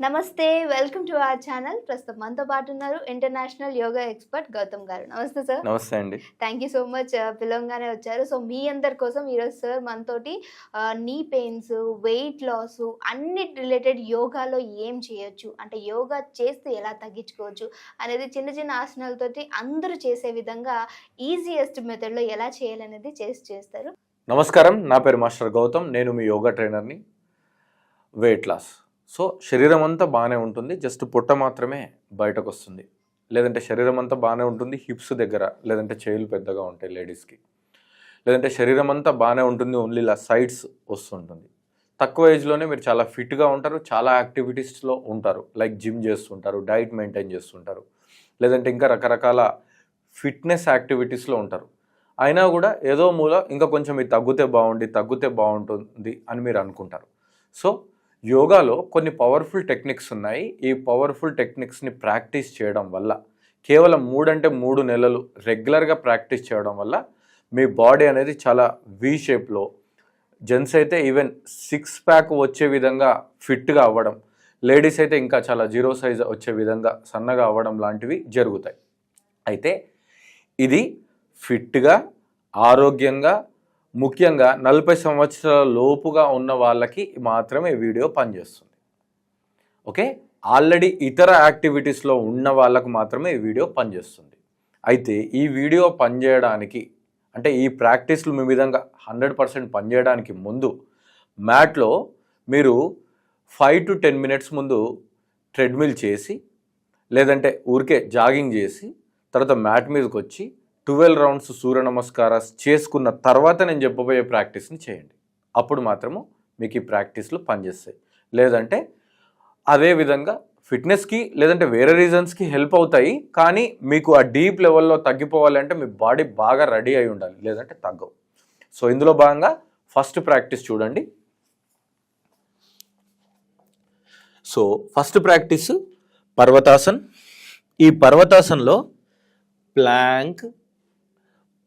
నమస్తే. Welcome to our channel. ప్రస్తుతం మనతో పాటు ఉన్నారు ఇంటర్నేషనల్ యోగా ఎక్స్‌పర్ట్ గౌతమ్ గారు. నమస్తే సార్. నమస్తే అండి. థ్యాంక్ యూ సో మచ్ పిలవంగానే వచ్చారు. సో, మీ అందరి కోసం ఈరోజు సార్ మనతోటి నీ పెయిన్స్, వెయిట్ లాస్ అన్నిటి రిలేటెడ్ యోగాలో ఏం చేయొచ్చు? అంటే యోగా చేస్తే ఎలా తగ్గించుకోవచ్చు? అనేది చిన్న చిన్న ఆసనాలతోటి అందరూ చేసే విధంగా ఈజియెస్ట్ మెథడ్‌లో ఎలా చేయాలనేది చేస్తారు. నమస్కారం. నా పేరు మాస్టర్ గౌతమ్. నేను మీ యోగా ట్రైనర్‌ని. Weight loss. సో, శరీరం అంతా బాగానే ఉంటుంది. జస్ట్ పొట్ట మాత్రమే బయటకొస్తుంది. లేదంటే శరీరం అంతా బాగానే ఉంటుంది. హిప్స్ దగ్గర లేదంటే చేతులు పెద్దగా ఉంటాయి లేడీస్‌కి. లేదంటే శరీరం అంతా బాగానే ఉంటుంది. ఓన్లీ ఇలా సైడ్స్ వస్తుంటుంది. తక్కువ ఏజ్‌లోనే మీరు చాలా ఫిట్‌గా ఉంటారు. చాలా యాక్టివిటీస్‌లో ఉంటారు. లైక్ జిమ్ చేస్తుంటారు, డైట్ మెయింటైన్ చేస్తుంటారు. లేదంటే ఇంకా రకరకాల ఫిట్‌నెస్ యాక్టివిటీస్‌లో ఉంటారు. అయినా కూడా ఏదో మూల ఇంకా కొంచెం ఇది తగ్గితే బాగుంటుంది అని మీరు అనుకుంటారు. సో, యోగాలో కొన్ని పవర్ఫుల్ టెక్నిక్స్ ఉన్నాయి. ఈ పవర్ఫుల్ టెక్నిక్స్ని ప్రాక్టీస్ చేయడం వల్ల కేవలం 3 నెలలు రెగ్యులర్గా ప్రాక్టీస్ చేయడం వల్ల మీ బాడీ అనేది చాలా వి షేప్లో, జెంట్స్ అయితే ఈవెన్ 6 ప్యాక్ వచ్చే విధంగా ఫిట్గా అవ్వడం, లేడీస్ అయితే ఇంకా చాలా 0 సైజ్ వచ్చే విధంగా సన్నగా అవ్వడం లాంటివి జరుగుతాయి. అయితే ఇది ఫిట్గా, ఆరోగ్యంగా, ముఖ్యంగా 40 సంవత్సరాల లోపుగా ఉన్న వాళ్ళకి మాత్రమే ఈ వీడియో పనిచేస్తుంది. ఓకే, ఆల్రెడీ ఇతర యాక్టివిటీస్లో ఉన్న వాళ్ళకు మాత్రమే ఈ వీడియో పనిచేస్తుంది. అయితే ఈ వీడియో పనిచేయడానికి అంటే ఈ ప్రాక్టీస్లు మీ విధంగా 100% పనిచేయడానికి ముందు మ్యాట్లో మీరు 5 to 10 మినిట్స్ ముందు ట్రెడ్మిల్ చేసి, లేదంటే ఊరికే జాగింగ్ చేసి, తర్వాత మ్యాట్ మీదకి వచ్చి 12 రౌండ్స్ సూర్య నమస్కారాలు చేసుకున్న తర్వాత నేను చెప్పబోయే ప్రాక్టీస్ని చేయండి. అప్పుడు మాత్రము మీకు ఈ ప్రాక్టీస్లు పనిచేస్తాయి. లేదంటే అదేవిధంగా ఫిట్నెస్కి లేదంటే వేరే రీజన్స్కి హెల్ప్ అవుతాయి. కానీ మీకు ఆ డీప్ లెవెల్లో తగ్గిపోవాలి అంటే మీ బాడీ బాగా రెడీ అయి ఉండాలి, లేదంటే తగ్గవు. సో, ఇందులో భాగంగా ఫస్ట్ ప్రాక్టీస్ చూడండి. So, first practice Parvatasan. ఈ పర్వతాసన్లో plank,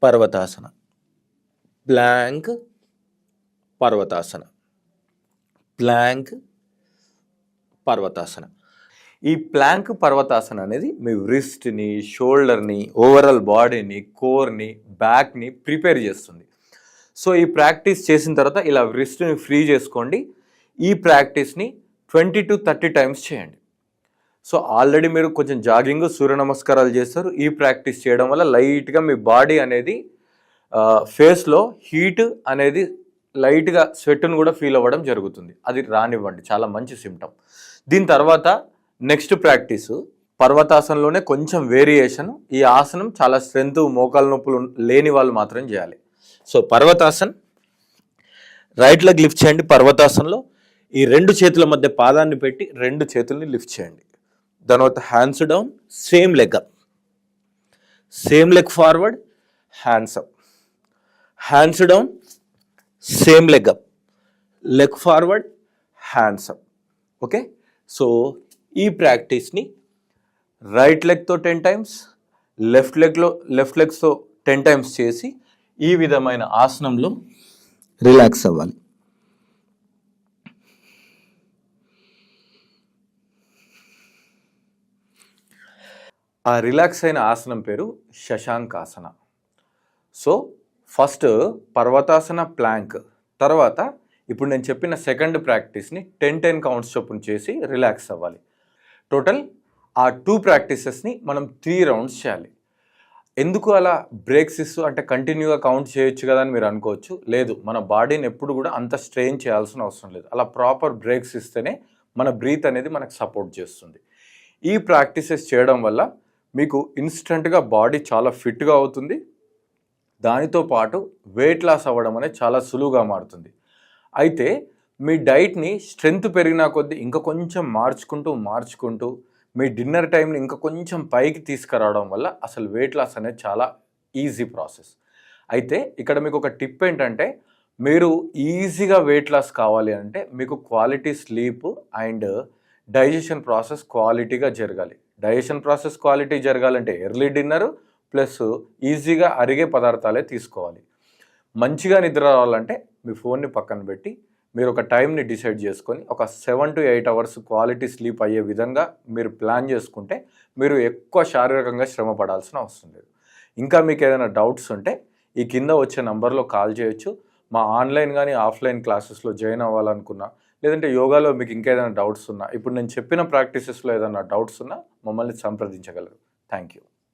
Parvatasana, plank, Parvatasana, plank, Parvatasana. ఈ ప్లాంక్ పర్వతాసన అనేది మీ రిస్ట్ని, షోల్డర్ని, ఓవరాల్ బాడీని, కోర్ని, బ్యాక్ని ప్రిపేర్ చేస్తుంది. సో, ఈ ప్రాక్టీస్ చేసిన తర్వాత ఇలా రిస్ట్ని ఫ్రీ చేసుకోండి. ఈ ప్రాక్టీస్ని 20 to 30 టైమ్స్ చేయండి. సో, ఆల్రెడీ మీరు కొంచెం జాగింగ్, సూర్య నమస్కారాలు చేస్తారు. ఈ ప్రాక్టీస్ చేయడం వల్ల లైట్గా మీ బాడీ అనేది ఫేస్లో హీట్ అనేది లైట్గా స్వెట్ను కూడా ఫీల్ అవ్వడం జరుగుతుంది. అది రానివ్వండి, చాలా మంచి సిమ్టమ్. దీని తర్వాత నెక్స్ట్ ప్రాక్టీసు పర్వతాసనంలోనే కొంచెం వేరియేషన్. ఈ ఆసనం చాలా స్ట్రెంత్, మోకాల నొప్పులు లేని వాళ్ళు మాత్రం చేయాలి. సో, పర్వతాసన్, రైట్ లెగ్ లిఫ్ట్ చేయండి. పర్వతాసనంలో ఈ 2 చేతుల మధ్య పాదాన్ని పెట్టి 2 చేతుల్ని లిఫ్ట్ చేయండి. దాని తర్వాత hands down, same leg up, same leg forward, hands up, hands down, same leg up, leg forward, hands up. Okay, so ఈ ప్రాక్టీస్ని రైట్ లెగ్తో 10 టైమ్స్, లెఫ్ట్ లెగ్స్తో 10 టైమ్స్ చేసి ఈ విధమైన ఆసనంలో రిలాక్స్ అవ్వాలి. ఆ రిలాక్స్ అయిన ఆసనం పేరు శశాంకాసన. సో, ఫస్ట్ పర్వతాసన, ప్లాంక్, తర్వాత ఇప్పుడు నేను చెప్పిన సెకండ్ ప్రాక్టీస్ని 10 కౌంట్స్ చొప్పున చేసి రిలాక్స్ అవ్వాలి. టోటల్ ఆ 2 ప్రాక్టీసెస్ని మనం 3 రౌండ్స్ చేయాలి. ఎందుకు అలా బ్రేక్స్ ఇస్తూ అంటే కంటిన్యూగా కౌంట్ చేయొచ్చు కదా అని మీరు అనుకోవచ్చు. లేదు, మన బాడీని ఎప్పుడు కూడా అంత స్ట్రెయిన్ చేయాల్సిన అవసరం లేదు. అలా ప్రాపర్ బ్రేక్స్ ఇస్తేనే మన బ్రీత్ అనేది మనకు సపోర్ట్ చేస్తుంది. ఈ ప్రాక్టీసెస్ చేయడం వల్ల మీకు ఇన్స్టెంట్గా బాడీ చాలా ఫిట్గా అవుతుంది. దానితో పాటు వెయిట్ లాస్ అవ్వడం అనేది చాలా సులువుగా మారుతుంది. అయితే మీ డైట్ని స్ట్రెంత్ పెరిగినా కొద్దీ ఇంకా కొంచెం మార్చుకుంటూ మీ డిన్నర్ టైంని ఇంకా కొంచెం పైకి తీసుకురావడం వల్ల అసలు వెయిట్ లాస్ అనేది చాలా ఈజీ ప్రాసెస్. అయితే ఇక్కడ మీకు ఒక టిప్ ఏంటంటే, మీరు ఈజీగా వెయిట్ లాస్ కావాలి అంటే మీకు quality sleep and digestion process క్వాలిటీగా జరగాలి. డైజెషన్ ప్రాసెస్ క్వాలిటీ జరగాలంటే ఎర్లీ డిన్నర్ ప్లస్ ఈజీగా అరిగే పదార్థాలే తీసుకోవాలి. మంచిగా నిద్ర రావాలంటే మీ ఫోన్ని పక్కన పెట్టి మీరు ఒక టైంని డిసైడ్ చేసుకొని ఒక 7 to 8 అవర్స్ క్వాలిటీ స్లీప్ అయ్యే విధంగా మీరు ప్లాన్ చేసుకుంటే మీరు ఎక్కువ శారీరకంగా శ్రమ పడాల్సిన అవసరం లేదు. ఇంకా మీకు ఏదైనా డౌట్స్ ఉంటే ఈ కింద వచ్చే నంబర్లో కాల్ చేయొచ్చు. మా ఆన్లైన్ కానీ ఆఫ్లైన్ క్లాసెస్లో జాయిన్ అవ్వాలనుకున్నా, లేదంటే యోగాలో మీకు ఇంకేదైనా డౌట్స్ ఉన్నా, ఇప్పుడు నేను చెప్పిన ప్రాక్టీసెస్లో ఏదైనా డౌట్స్ ఉన్నా మమ్మల్ని సంప్రదించగలరు. Thank you.